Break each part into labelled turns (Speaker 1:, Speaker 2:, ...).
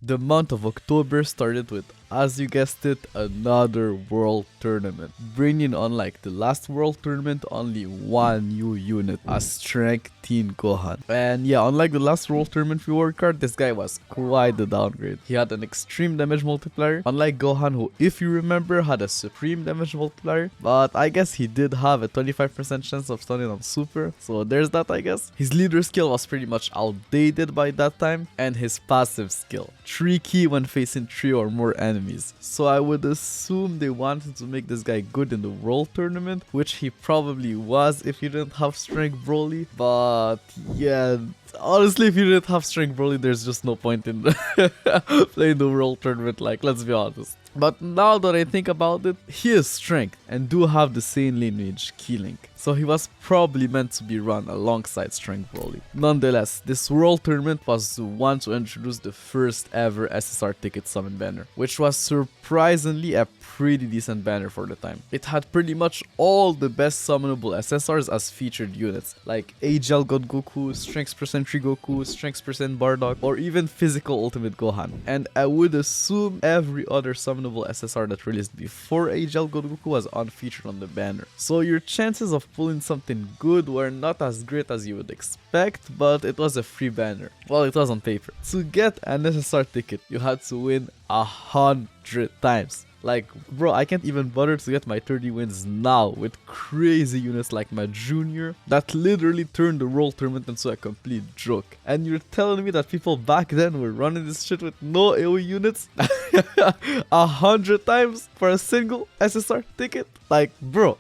Speaker 1: The month of October started with, as you guessed it, another world tournament, bringing unlike the last world tournament only one new unit, a Strength Teen Gohan. And yeah, unlike the last world tournament reward card, this guy was quite the downgrade. He had an extreme damage multiplier, unlike Gohan, who, if you remember, had a supreme damage multiplier, but I guess he did have a 25% chance of stunning on super, so there's that. I guess his leader skill was pretty much outdated by that time, and his passive skill, 3 key when facing 3 or more enemies. So I would assume they wanted to make this guy good in the world tournament, which he probably was if he didn't have Strength Broly. But yeah, honestly, if you didn't have Strength Broly, there's just no point in playing the world tournament, like, let's be honest. But now that I think about it, he is Strength and do have the same lineage, Key Link. So he was probably meant to be run alongside Strength Broly. Nonetheless, this world tournament was the one to introduce the first ever SSR ticket summon banner, which was surprisingly a pretty decent banner for the time. It had pretty much all the best summonable SSRs as featured units, like AGL God Goku, Strength % 3 Goku, Strength % Bardock, or even Physical Ultimate Gohan. And I would assume every other summonable SSR that released before AGL God Goku was unfeatured on the banner. So your chances of pulling something good were not as great as you would expect, but it was a free banner. Well, it was on paper. To get an SSR ticket, you had to win 100 times. Like, bro, I can't even bother to get my 30 wins now with crazy units like my junior that literally turned the world tournament into a complete joke. And you're telling me that people back then were running this shit with no AoE units 100 times for a single SSR ticket? Like, bro.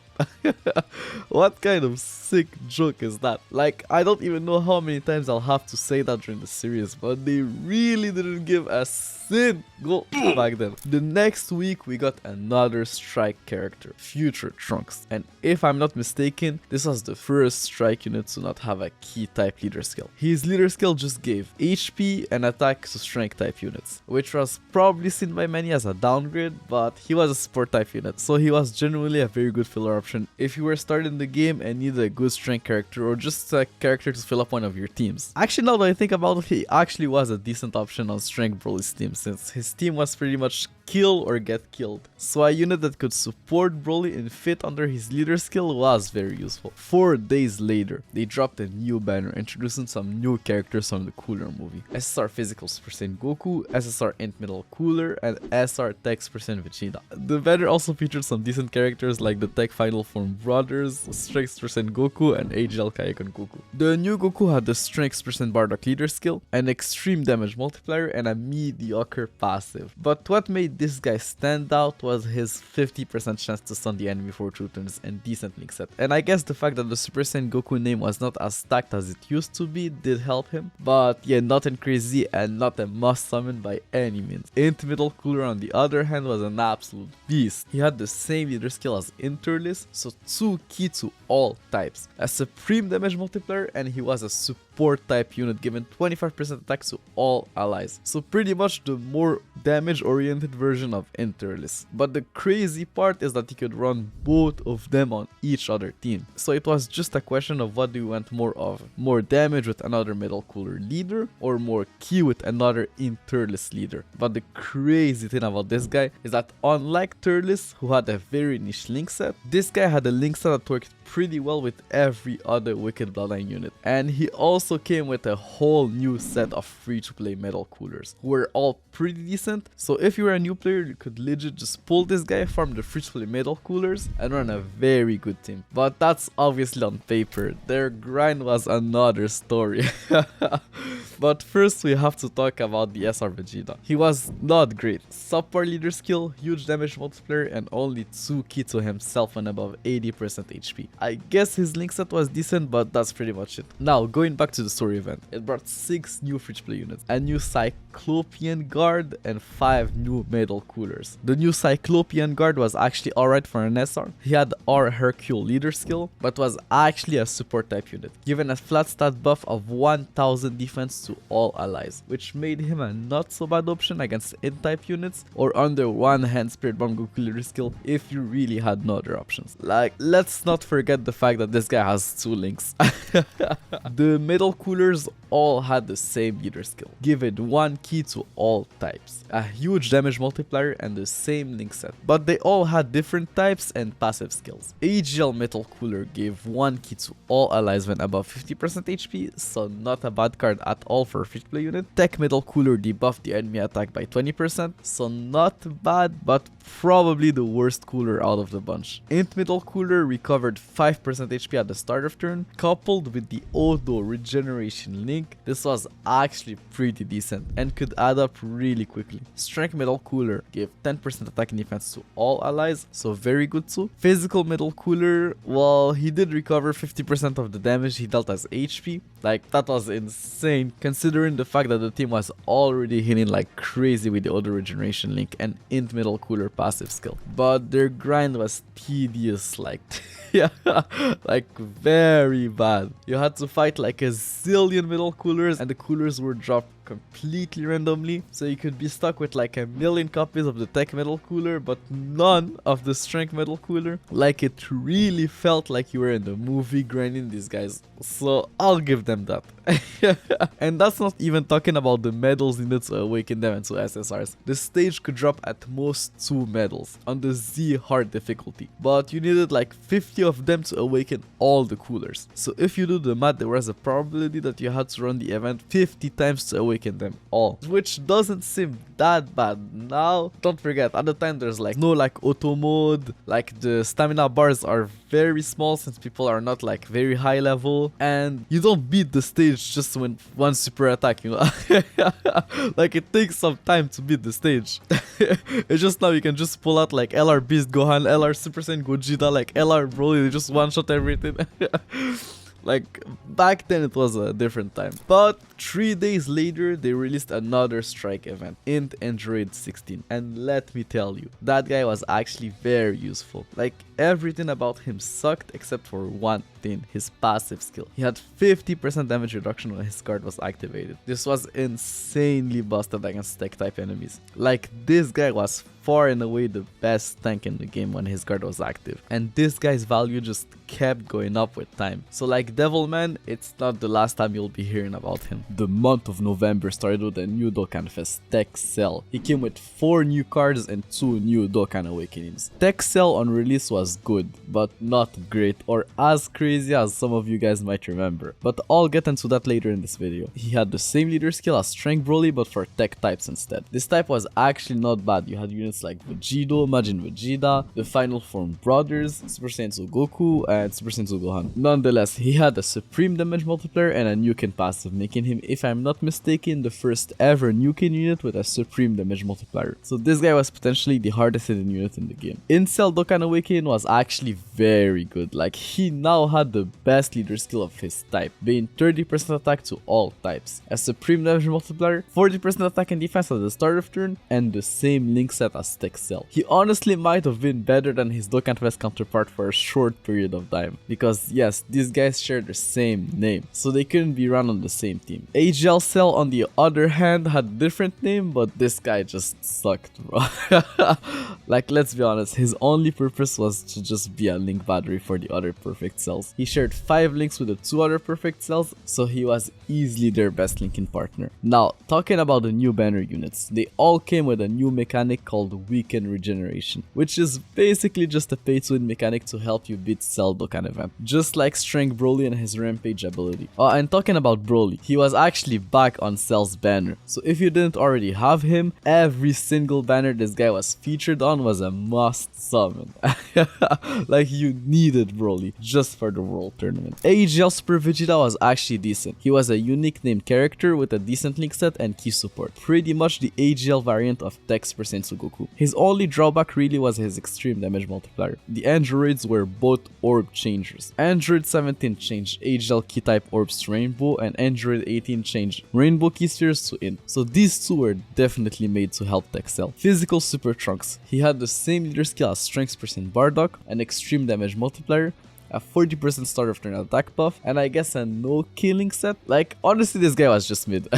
Speaker 1: What kind of sick joke is that? Like, I don't even know how many times I'll have to say that during the series, but they really didn't give a single back then. The next week we got another strike character, Future Trunks, and if I'm not mistaken, this was the first strike unit to not have a key type leader skill. His leader skill just gave HP and attack to strength type units, which was probably seen by many as a downgrade, but he was a support type unit, so he was genuinely a very good filler option if you were starting the game and needed a good strength character or just a character to fill up one of your teams. Actually, now that I think about it, he actually was a decent option on Strength Broly's team, since his team was pretty much kill or get killed. So a unit that could support Broly and fit under his leader skill was very useful. 4 days later, they dropped a new banner introducing some new characters from the Cooler movie. SSR Physical % Goku, SSR Int Middle Cooler, and SR Text % Vegeta. The banner also featured some decent characters like the Tech Final Form Brothers, Strength % Goku, and AGL Kaioken Goku. The new Goku had the Strength % Bardock leader skill, an extreme damage multiplier, and a mediocre passive. But what made this guy stand out was his 50% chance to stun the enemy for 2 turns and decent link set. And I guess the fact that the Super Saiyan Goku name was not as stacked as it used to be did help him. But yeah, nothing crazy and not a must summon by any means. Int Middle Cooler on the other hand was an absolute beast. He had the same leader skill as Interlist, so 2 key to all types, a supreme damage multiplier, and he was a support type unit giving 25% attack to all allies. So pretty much the more damage oriented version of Interlist. But the crazy part is that he could run both of them on each other team. So it was just a question of what do you want more of. More damage with another Middle Cooler leader or more key with another Interlist leader. But the crazy thing about this guy is that unlike Turles, who had a very niche link set, this guy had a link set that worked pretty well with every other Wicked Bloodline unit. And he also came with a whole new set of free-to-play Metal Coolers, who were all pretty decent. So if you were a new player, you could legit just pull this guy from the free-to-play Metal Coolers and run a very good team. But that's obviously on paper. Their grind was another story. But first we have to talk about the SR Vegeta. He was not great. Subpar leader skill, huge damage multiplier, and only 2 key to himself and above 80% HP. I guess his link set was decent, but that's pretty much it. Now, going back to the story event, it brought 6 new free-to-play units, a new Cyclopean Guard, and 5 new Metal Coolers. The new Cyclopean Guard was actually alright for an SR. He had our Hercule leader skill, but was actually a support type unit, given a flat stat buff of 1000 defense to all allies, which made him a not so bad option against int type units or under one hand Spirit Bomb Goku leader skill if you really had no other options. Like, let's not forget forget the fact that this guy has 2 links. The middle coolers all had the same leader skill. Give it 1 key to all types, a huge damage multiplier and the same link set. But they all had different types and passive skills. AGL Metal Cooler gave 1 key to all allies when above 50% HP, so not a bad card at all for a free-to-play unit. Tech Metal Cooler debuffed the enemy attack by 20%, so not bad, but probably the worst cooler out of the bunch. Int Middle Cooler recovered 5% HP at the start of turn, coupled with the auto regeneration link. This was actually pretty decent and could add up really quickly. Strength Middle Cooler gave 10% attack and defense to all allies, so very good too. Physical Middle Cooler, well, he did recover 50% of the damage he dealt as HP. Like, that was insane considering the fact that the team was already hitting like crazy with the auto regeneration link and Int Middle Cooler passive skill. But their grind was tedious, like yeah, like very bad. You had to fight like a zillion middle coolers and the coolers were dropped completely randomly, so you could be stuck with like a million copies of the tech metal cooler but none of the strength metal cooler. Like, it really felt like you were in the movie grinding these guys, so I'll give them that. And that's not even talking about the medals needed to awaken them into SSRs. The stage could drop at most 2 medals on the Z hard difficulty, but you needed like 50 of them to awaken all the coolers. So if you do the math, there was a probability that you had to run the event 50 times to awaken them all, which doesn't seem that bad. Now, don't forget, at the time there's like no like auto mode, like the stamina bars are very small since people are not like very high level, and you don't beat the stage just when one super attack, you know. Like, it takes some time to beat the stage. It's just now you can just pull out like LR Beast Gohan, LR Super Saiyan Gogeta, like LR Broly, they just one shot everything. Like, back then it was a different time. But 3 days later, they released another strike event, Int Android 16. And let me tell you, that guy was actually very useful. Like, everything about him sucked except for one thing, his passive skill. He had 50% damage reduction when his card was activated. This was insanely busted against tech type enemies. Like, this guy was far and away the best tank in the game when his card was active, and this guy's value just kept going up with time. So like Devilman, it's not the last time you'll be hearing about him. The month of November started with a new Dokkan Fest, Tech Cell. He came with 4 new cards and 2 new Dokkan Awakenings. Tech Cell on release was good, but not great or as crazy as some of you guys might remember. But I'll get into that later in this video. He had the same leader skill as Strength Broly but for tech types instead. This type was actually not bad. You had units like Vegito, Majin Vegeta, the Final Form Brothers, Super Saiyan Goku, and Super Saiyan Gohan. Nonetheless, he had a supreme damage multiplier and a Nuking passive, making him, if I'm not mistaken, the first ever Nuking unit with a supreme damage multiplier. So this guy was potentially the hardest hitting unit in the game. Incel Dokkan Awakening was actually very good. Like, he now had the best leader skill of his type, being 30% attack to all types, a supreme damage multiplier, 40% attack and defense at the start of turn, and the same link set as Tech Cell. He honestly might have been better than his Dokkan Fest counterpart for a short period of time, because yes, these guys share the same name, so they couldn't be run on the same team. AGL Cell on the other hand had a different name, but this guy just sucked, bro. Like, let's be honest, his only purpose was to just be a link battery for the other perfect cells. He shared 5 links with the 2 other perfect cells, so he was easily their best linking partner. Now, talking about the new banner units, they all came with a new mechanic called Weekend Regeneration, which is basically just a pay-to-win mechanic to help you beat Cell Dokkan event, just like Strength Broly and his Rampage ability. And talking about Broly, he was actually back on Cell's banner, so if you didn't already have him, every single banner this guy was featured on was a must summon. Like, you needed Broly just for the World Tournament. AGL Super Vegeta was actually decent. He was a unique named character with a decent link set and key support, pretty much the AGL variant of Tech Super Saiyan Goku. His only drawback really was his extreme damage multiplier. The androids were both orb changers. Android 17 changed AGL key type orbs to Rainbow, and Android 18 changed Rainbow key spheres to Int. So these two were definitely made to help Tech Cell. Physical Super Trunks. He had the same leader skill as Strength % Bardock, an extreme damage multiplier, a 40% start of turn attack buff, and I guess a no killing set. Like, honestly, this guy was just mid.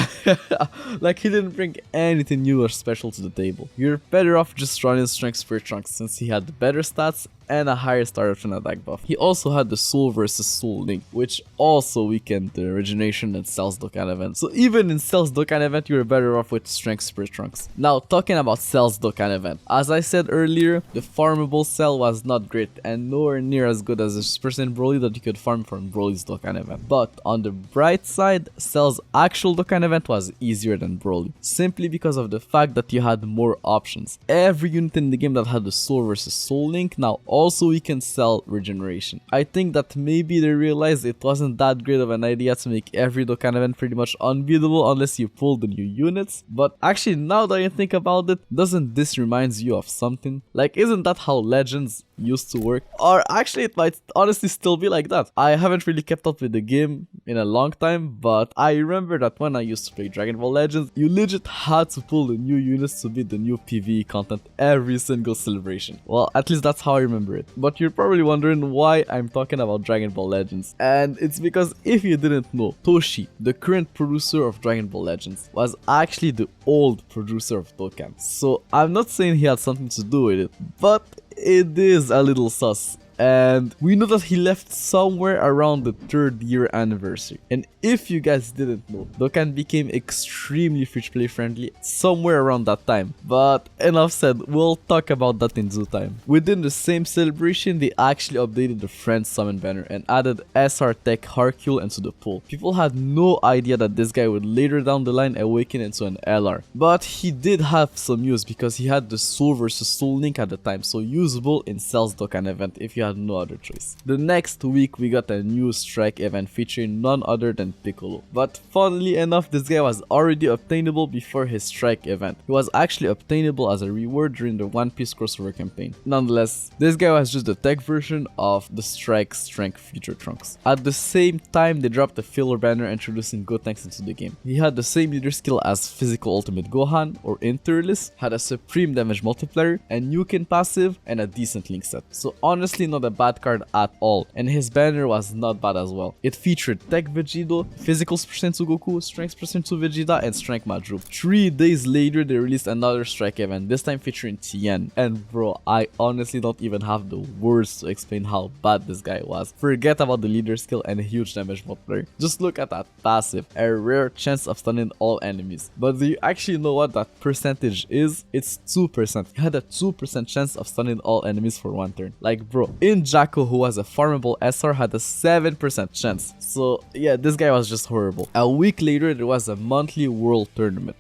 Speaker 1: Like, he didn't bring anything new or special to the table. You're better off just running Strength Spirit Trunks since he had better stats and a higher starter option attack buff. He also had the Soul versus Soul link, which also weakened the regeneration and Cell's Dokkan event. So even in Cell's Dokkan event, you were better off with Strength Super Trunks. Now, talking about Cell's Dokkan event, as I said earlier, the farmable Cell was not great and nowhere near as good as the Super Saiyan Broly that you could farm from Broly's Dokkan event. But on the bright side, Cell's actual Dokkan event was easier than Broly, simply because of the fact that you had more options. Every unit in the game that had the Soul versus Soul link now also weakened Cell regeneration. I think that maybe they realized it wasn't that great of an idea to make every Dokkan event pretty much unbeatable unless you pull the new units. But actually, now that you think about it, doesn't this remind you of something? Like, isn't that how Legends used to work? Or actually, it might honestly still be like that. I haven't really kept up with the game in a long time, but I remember that when I used to play Dragon Ball Legends, you legit had to pull the new units to beat the new PvE content every single celebration. Well, at least that's how I remember it. But you're probably wondering why I'm talking about Dragon Ball Legends. And it's because if you didn't know, Toshi, the current producer of Dragon Ball Legends, was actually the old producer of Dokkan. So I'm not saying he had something to do with it, but it is a little sus. And we know that he left somewhere around the 3rd year anniversary. And if you guys didn't know, Dokkan became extremely free-to-play friendly somewhere around that time. But enough said, we'll talk about that in due time. Within the same celebration, they actually updated the Friend Summon banner and added SR Tech Hercule into the pool. People had no idea that this guy would later down the line awaken into an LR. But he did have some use because he had the Soul versus Soul link at the time, so usable in Cell's Dokkan event if you had no other choice. The next week we got a new strike event featuring none other than Piccolo. But funnily enough, this guy was already obtainable before his strike event. He was actually obtainable as a reward during the One Piece crossover campaign. Nonetheless, this guy was just the tech version of the strike strength future Trunks. At the same time, they dropped the filler banner introducing Gotenks into the game. He had the same leader skill as Physical Ultimate Gohan or Interless, had a supreme damage multiplier, a Nuking passive, and a decent link set. So honestly, not a bad card at all, and his banner was not bad as well. It featured Tech Vegito, Physical percent to Goku, Strength percent to Vegeta, and Strength Majru. 3 days later, they released another strike event, this time featuring Tien. And bro, I honestly don't even have the words to explain how bad this guy was. Forget about the leader skill and a huge damage multiplier. Just look at that passive, a rare chance of stunning all enemies. But do you actually know what that percentage is? It's 2%. He had a 2% chance of stunning all enemies for 1 turn. Like bro, in Jacko, who was a farmable SR, had a 7% chance. So yeah, this guy was just horrible. A week later, there was a monthly world tournament.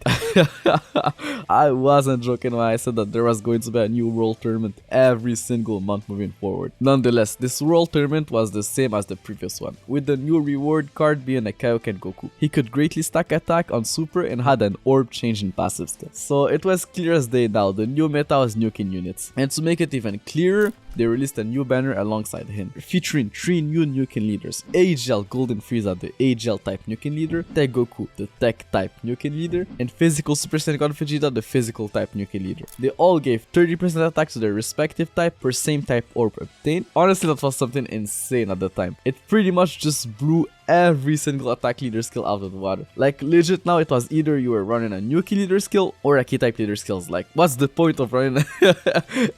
Speaker 1: I wasn't joking when I said that there was going to be a new world tournament every single month moving forward. Nonetheless, this world tournament was the same as the previous one, with the new reward card being a Kaioken Goku. He could greatly stack attack on super and had an orb change in passive skill. So it was clear as day now, the new meta was Nuking units. And to make it even clearer, they released a new banner alongside him, featuring 3 new Nuking leaders: AGL Golden Frieza, the AGL type Nuking leader, Tech Goku, the Tech type Nuking leader, and Physical Super Saiyan God Vegeta, the Physical type Nuking leader. They all gave 30% attack to their respective type per same type orb obtained. Honestly, that was something insane at the time. It pretty much just blew every single attack leader skill out of the water. Like legit now, it was either you were running a Nuki leader skill or a key type leader skills. Like what's the point of running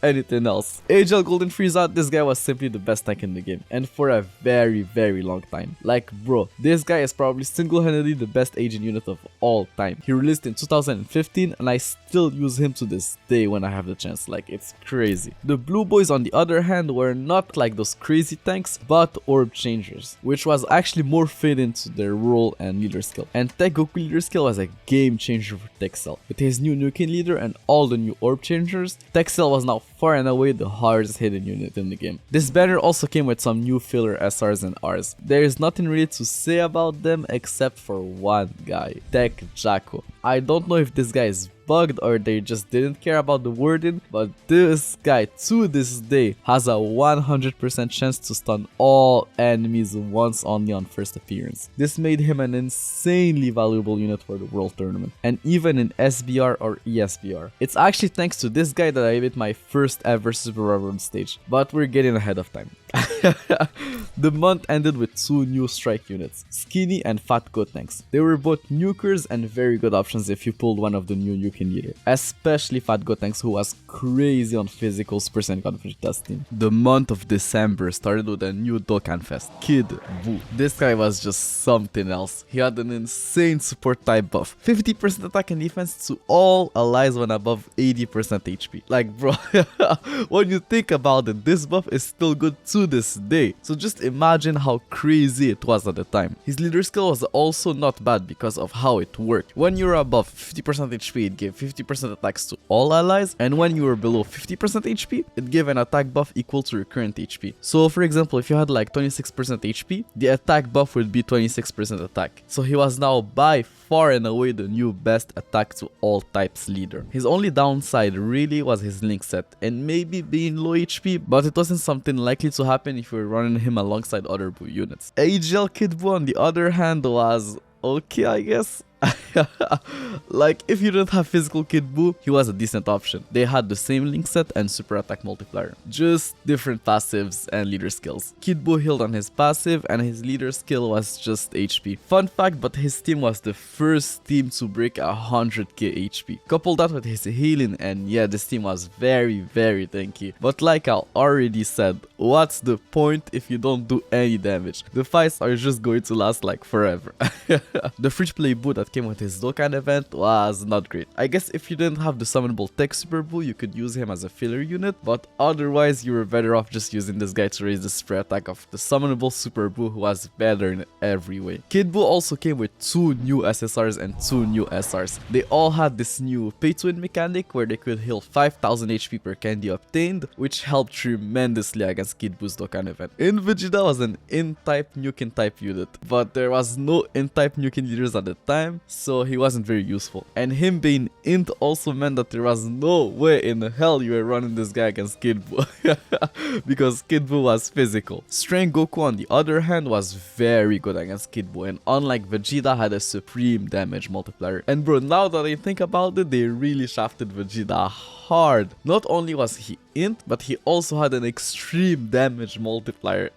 Speaker 1: anything else? AGL Golden Frieza, this guy was simply the best tank in the game, and for a very long time. Like bro, this guy is probably single-handedly the best agent unit of all time. He released in 2015 and I still use him to this day when I have the chance. Like it's crazy. The blue boys on the other hand were not like those crazy tanks, but orb changers, which was actually more fit into their role and leader skill. And Tech Goku leader skill was a game changer for Texel. With his new Nuking leader and all the new orb changers, Texel was now far and away the hardest hidden unit in the game. This banner also came with some new filler SRs and Rs. There is nothing really to say about them except for one guy, Tech Jacko. I don't know if this guy is bugged or they just didn't care about the wording, but this guy to this day has a 100% chance to stun all enemies once only on first appearance. This made him an insanely valuable unit for the world tournament, and even in SBR or ESBR. It's actually thanks to this guy that I made my first ever Super Rubber stage, but we're getting ahead of time. The month ended with 2 new strike units, Skinny and Fat Goat tanks. They were both nukers and very good options if you pulled one of the new Nuking leader, especially Fat Goat tanks who was crazy on physicals percent confidence testing. The month of December started with a new Dokkan Fest, Kid Buu. This guy was just something else. He had an insane support type buff, 50% attack and defense to all allies when above 80% HP. Like bro, when you think about it, this buff is still good to this day. So just imagine how crazy it was at the time. His leader skill was also not bad because of how it worked. When you were above 50% HP, it gave 50% attacks to all allies, and when you were below 50% HP, it gave an attack buff equal to your current HP. So for example, if you had like 26% HP, the attack buff would be 26% attack. So he was now by far and away the new best attack to all types leader. His only downside really was his link set and maybe being low HP, but it wasn't something likely to happen if you were running him alongside other Buu units. AGL Kid Buu on the other hand was okay, I guess. Like if you didn't have physical Kid Buu, he was a decent option. They had the same link set and super attack multiplier, just different passives and leader skills. Kid Buu healed on his passive and his leader skill was just HP. Fun fact, but his team was the first team to break 100k HP. Couple that with his healing and yeah, this team was very tanky. But like I already said, what's the point if you don't do any damage? The fights are just going to last like forever. The free to play Buu that came with his Dokkan event was not great. I guess if you didn't have the summonable tech super Buu, you could use him as a filler unit, but otherwise you were better off just using this guy to raise the spread attack of the summonable super Buu, who was better in every way. Kid Buu also came with 2 new SSRs and 2 new SRs. They all had this new pay to win mechanic where they could heal 5000 HP per candy obtained, which helped tremendously against Kid Buu's Dokkan event. In Vegeta was an in-type Nuking type unit, but there was no in-type Nuking leaders at the time, so he wasn't very useful. And him being int also meant that there was no way in hell you were running this guy against Kid Buu because Kid Buu was physical. Strength Goku on the other hand was very good against Kid Buu, and unlike Vegeta had a supreme damage multiplier. And bro, now that I think about it, they really shafted Vegeta hard. Not only was he int, but he also had an extreme damage multiplier.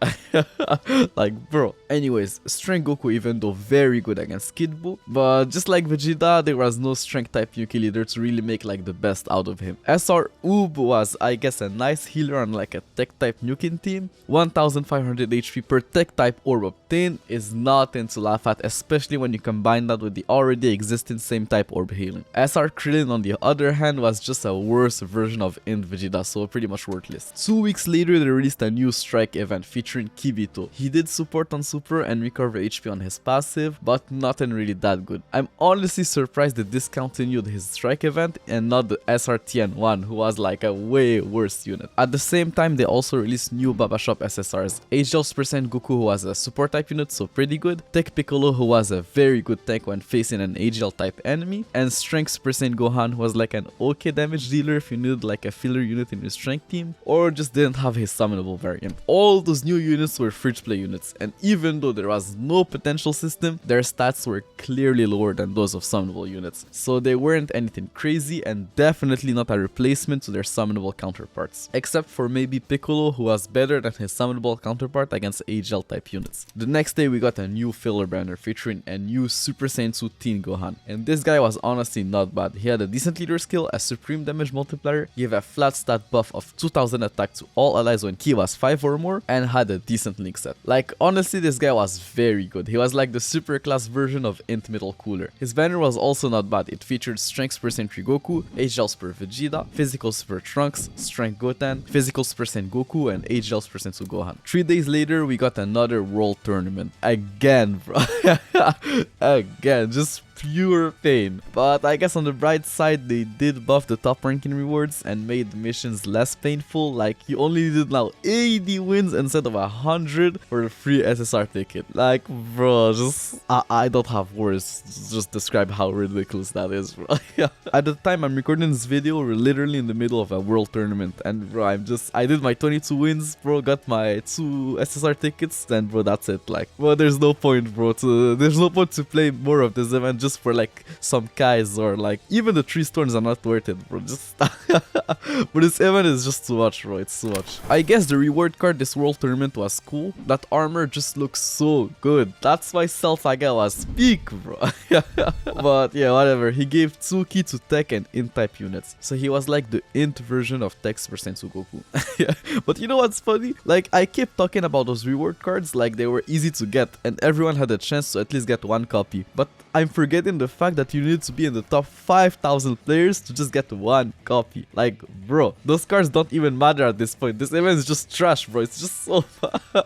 Speaker 1: Like bro. Anyways, Strength Goku, even though very good against Kid Buu, but just like Vegeta, there was no strength type Nuking leader to really make like the best out of him. SR Oob was, I guess, a nice healer on like a tech type Nuking team. 1500 HP per tech type orb obtained is nothing to laugh at, especially when you combine that with the already existing same type orb healing. SR Krillin on the other hand was just a worse version of int Vegeta, so pretty much worthless. 2 weeks later, they released a new strike event featuring Kibito. He did support on super and recover HP on his passive, but nothing really that good. I'm honestly surprised they discontinued his strike event and not the SRTN1, who was like a way worse unit. At the same time, they also released new Baba Shop SSRs. HL's percent Goku, who was a support type unit, so pretty good. Tech Piccolo, who was a very good tank when facing an HL type enemy. And Strength percent Gohan, who was like an okay damage dealer if you needed like a filler unit in your strength team, or just didn't have his summonable variant. All those new units were free to play units, and even though there was no potential system, their stats were clearly lower than those of summonable units, so they weren't anything crazy and definitely not a replacement to their summonable counterparts, except for maybe Piccolo, who was better than his summonable counterpart against HL type units. The next day we got a new filler banner featuring a new Super Saiyan 2 Teen Gohan, and this guy was honestly not bad. He had a decent leader skill, a supreme damage multiplier, gave a flat stat buff of 2000 attack to all allies when Ki was 5 or more, and had a decent link set. Like honestly, this guy was very good. He was like the super class version of int middle cooler. His banner was also not bad. It featured strength percent Goku, HL super Vegeta, physical super Trunks, strength Goten, physical percent Goku, and HL percent Gohan. 3 days later, we got another world tournament. Again, bro. Again, just pure pain. But I guess on the bright side, they did buff the top ranking rewards and made the missions less painful. Like you only needed now 80 wins instead of 100 for the free SSR ticket. Like bro, just I don't have words to just describe how ridiculous that is, bro. At the time I'm recording this video, we're literally in the middle of a world tournament, and bro, I did my 22 wins, bro, got my 2 SSR tickets, and bro, that's it. Like bro, there's no point to play more of this event just just for like some Kais or like even the 3 Storms are not worth it, bro. Just but this event is just too much, bro. It's too much. I guess the reward card this world tournament was cool. That armor just looks so good. That's why Self-Aga was peak, bro. But yeah, whatever. He gave 2 key to tech and int type units. So he was like the int version of Tech's percent Goku. But you know what's funny? Like I kept talking about those reward cards like they were easy to get and everyone had a chance to at least get 1 copy. But I'm forgetting the fact that you need to be in the top 5,000 players to just get 1 copy. Like, bro, those cards don't even matter at this point. This event is just trash, bro. It's just so bad.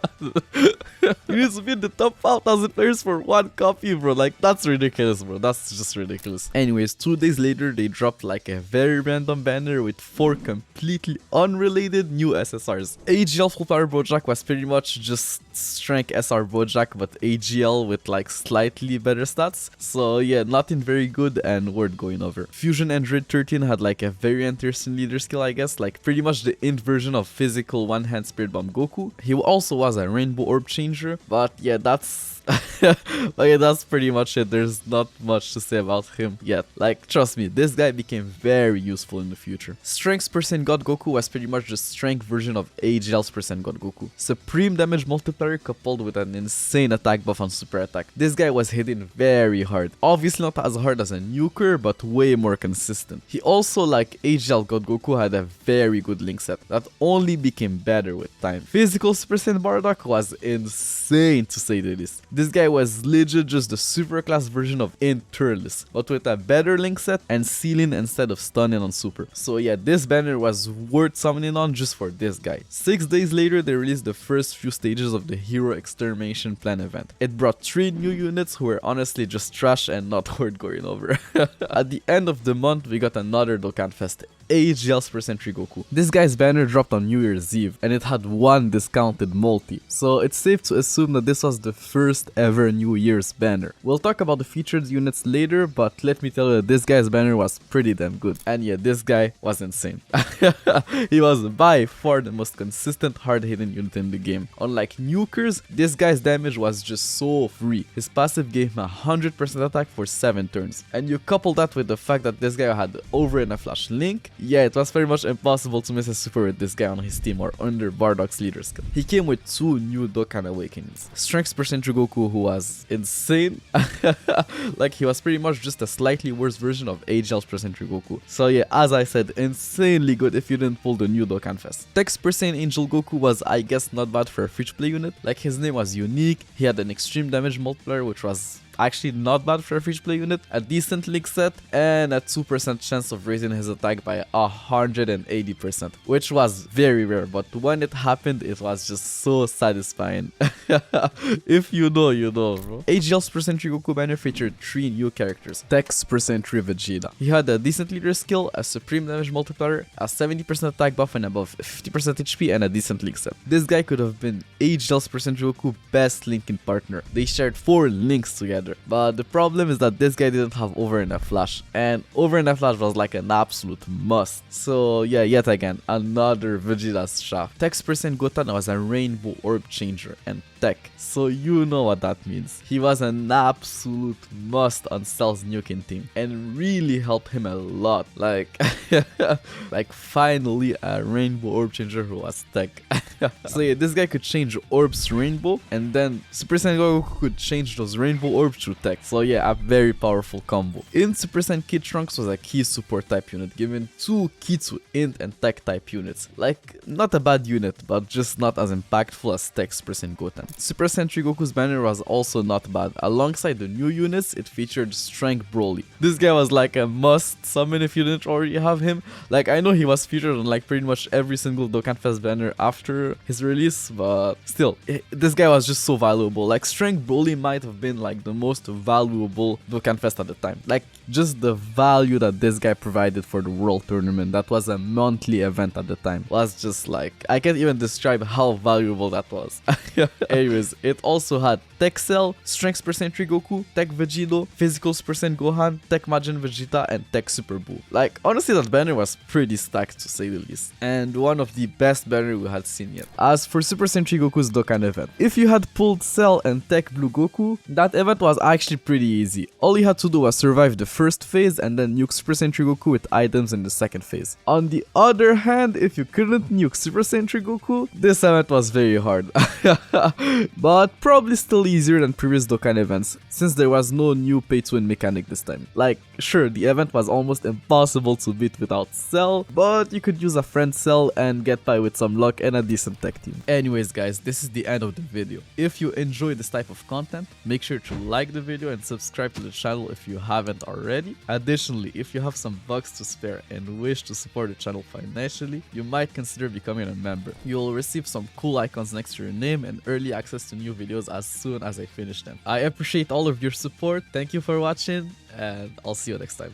Speaker 1: You need to be in the top 5,000 players for 1 copy, bro. Like, that's ridiculous, bro. That's just ridiculous. Anyways, 2 days later, they dropped like a very random banner with 4 completely unrelated new SSRs. AGL Full Power Bojack was pretty much just Strength SR Bojack, but AGL with like slightly better stats. So yeah, nothing very good and worth going over. Fusion Android 13 had like a very interesting leader skill, I guess, like pretty much the int version of physical one-hand Spirit Bomb Goku. He also was a Rainbow Orb changer, but yeah, that's okay, that's pretty much it. There's not much to say about him yet. Like, trust me, this guy became very useful in the future. Strength's percent God Goku was pretty much the strength version of AGL's percent God Goku. Supreme damage multiplier coupled with an insane attack buff on super attack. This guy was hitting very hard. Obviously not as hard as a nuker, but way more consistent. He also, like AGL God Goku, had a very good link set that only became better with time. Physical percent Bardock was insane to say the least. This guy was legit just the super class version of Turles, but with a better link set and sealing instead of stunning on super. So yeah, this banner was worth summoning on just for this guy. 6 days later, they released the first few stages of the Hero Extermination Plan event. It brought 3 new units who were honestly just trash and not worth going over. At the end of the month, we got another Dokkan Fest. AGL's percent Goku. This guy's banner dropped on New Year's Eve and it had 1 discounted multi, so it's safe to assume that this was the first ever New Year's banner. We'll talk about the featured units later, but let me tell you that this guy's banner was pretty damn good. And yeah, this guy was insane. He was by far the most consistent hard-hitting unit in the game. Unlike nukers, this guy's damage was just so free. His passive gave him 100% attack for 7 turns. And you couple that with the fact that this guy had the over and a flash link, yeah, it was very much impossible to miss a super with this guy on his team or under Bardock's leader skill. He came with 2 new Dokkan Awakenings. Strength's percent Goku, who was insane. Like, he was pretty much just a slightly worse version of AGL's percent Goku. So yeah, as I said, insanely good if you didn't pull the new Dokkan Fest. Tech's percent Angel Goku was, I guess, not bad for a free-to-play unit. Like, his name was unique, he had an extreme damage multiplier, which was actually not bad for a free-to-play unit, a decent link set, and a 2% chance of raising his attack by 180%, which was very rare, but when it happened, it was just so satisfying. If you know, you know, bro. AGL's percent Goku banner featured 3 new characters. Tech's percent Vegeta. He had a decent leader skill, a supreme damage multiplier, a 70% attack buff and above 50% HP, and a decent link set. This guy could have been AGL's percent Goku best linking partner. They shared 4 links together. But the problem is that this guy didn't have over in a flash, and over in a flash was like an absolute must. So yeah, yet again, another Vegeta's shaft. Tech's percent Goten was a rainbow orb changer and tech, so you know what that means. He was an absolute must on Cell's Nuking team and really helped him a lot. Like, like finally a rainbow orb changer who was tech. So yeah, this guy could change orbs to rainbow, and then Super Saiyan Goku could change those rainbow orbs to tech. So yeah, a very powerful combo. Int Super Saiyan Kid Trunks was a key support type unit, giving 2 key to int and tech type units. Like, not a bad unit, but just not as impactful as Tech's Super Saiyan Goten. Super Saiyan Goku's banner was also not bad. Alongside the new units, it featured Strength Broly. This guy was like a must summon if you didn't already have him. Like, I know he was featured on like pretty much every single Dokkan Fest banner after his release, but still, this guy was just so valuable. Like, Strength Broly might have been like the most valuable Dokkan Fest at the time. Like, just the value that this guy provided for the World Tournament, that was a monthly event at the time, was just like, I can't even describe how valuable that was. Anyways, it also had Tech Cell, Strength's percent Goku, Tech Vegito, Physical's percent Gohan, Tech Majin Vegeta, and Tech Super Buu. Like, honestly, that banner was pretty stacked to say the least, and one of the best banners we had seen yet. As for Super Saiyan Goku's Dokkan event, if you had pulled Cell and Tech Blue Goku, that event was was actually pretty easy. All you had to do was survive the first phase and then nuke Super Sentry Goku with items in the second phase. On the other hand, if you couldn't nuke Super Sentry Goku, this event was very hard. But probably still easier than previous Dokkan events, since there was no new pay-to-win mechanic this time. Like, sure, the event was almost impossible to beat without Cell, but you could use a friend Cell and get by with some luck and a decent tech team. Anyways guys, this is the end of the video. If you enjoy this type of content, make sure to like the video and subscribe to the channel if you haven't already. Additionally, if you have some bucks to spare and wish to support the channel financially, you might consider becoming a member. You'll receive some cool icons next to your name and early access to new videos as soon as I finish them. I appreciate all of your support, thank you for watching, and I'll see you next time.